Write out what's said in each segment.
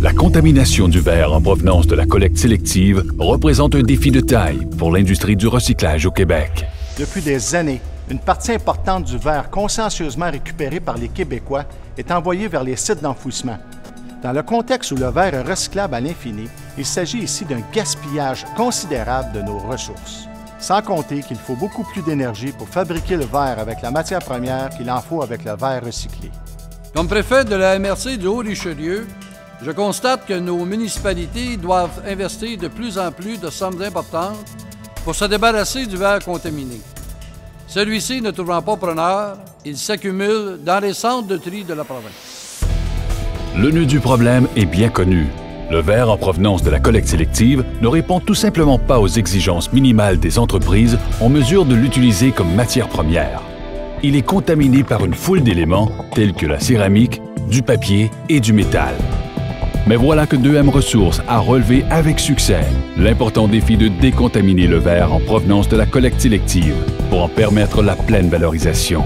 La contamination du verre en provenance de la collecte sélective représente un défi de taille pour l'industrie du recyclage au Québec. Depuis des années, une partie importante du verre consciencieusement récupéré par les Québécois est envoyée vers les sites d'enfouissement. Dans le contexte où le verre est recyclable à l'infini, il s'agit ici d'un gaspillage considérable de nos ressources. Sans compter qu'il faut beaucoup plus d'énergie pour fabriquer le verre avec la matière première qu'il en faut avec le verre recyclé. Comme préfet de la MRC du Haut-Richelieu, je constate que nos municipalités doivent investir de plus en plus de sommes importantes pour se débarrasser du verre contaminé. Celui-ci ne trouvant pas preneur, il s'accumule dans les centres de tri de la province. Le nœud du problème est bien connu. Le verre en provenance de la collecte sélective ne répond tout simplement pas aux exigences minimales des entreprises en mesure de l'utiliser comme matière première. Il est contaminé par une foule d'éléments tels que la céramique, du papier et du métal. Mais voilà que 2M Ressources a relevé avec succès l'important défi de décontaminer le verre en provenance de la collecte sélective pour en permettre la pleine valorisation.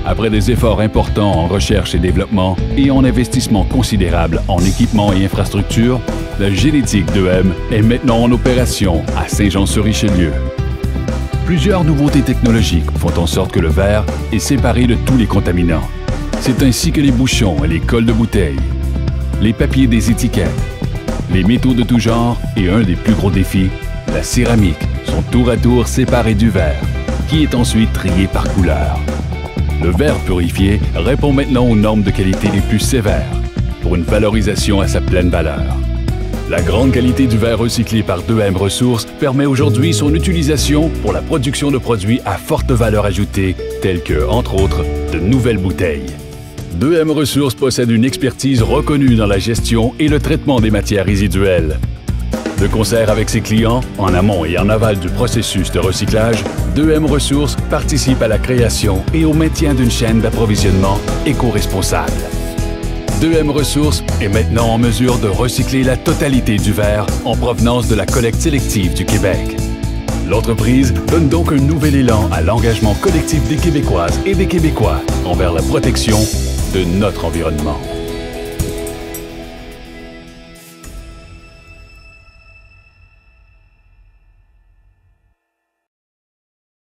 Après des efforts importants en recherche et développement et en investissement considérable en équipement et infrastructures, la génétique 2M est maintenant en opération à Saint-Jean-sur-Richelieu. Plusieurs nouveautés technologiques font en sorte que le verre est séparé de tous les contaminants. C'est ainsi que les bouchons et les cols de bouteilles, les papiers des étiquettes, les métaux de tout genre et un des plus gros défis, la céramique, sont tour à tour séparés du verre, qui est ensuite trié par couleur. Le verre purifié répond maintenant aux normes de qualité les plus sévères pour une valorisation à sa pleine valeur. La grande qualité du verre recyclé par 2M Ressources permet aujourd'hui son utilisation pour la production de produits à forte valeur ajoutée, tels que, entre autres, de nouvelles bouteilles. 2M Ressources possède une expertise reconnue dans la gestion et le traitement des matières résiduelles. De concert avec ses clients, en amont et en aval du processus de recyclage, 2M Ressources participe à la création et au maintien d'une chaîne d'approvisionnement éco-responsable. 2M Ressources est maintenant en mesure de recycler la totalité du verre en provenance de la collecte sélective du Québec. L'entreprise donne donc un nouvel élan à l'engagement collectif des Québécoises et des Québécois envers la protection de notre environnement.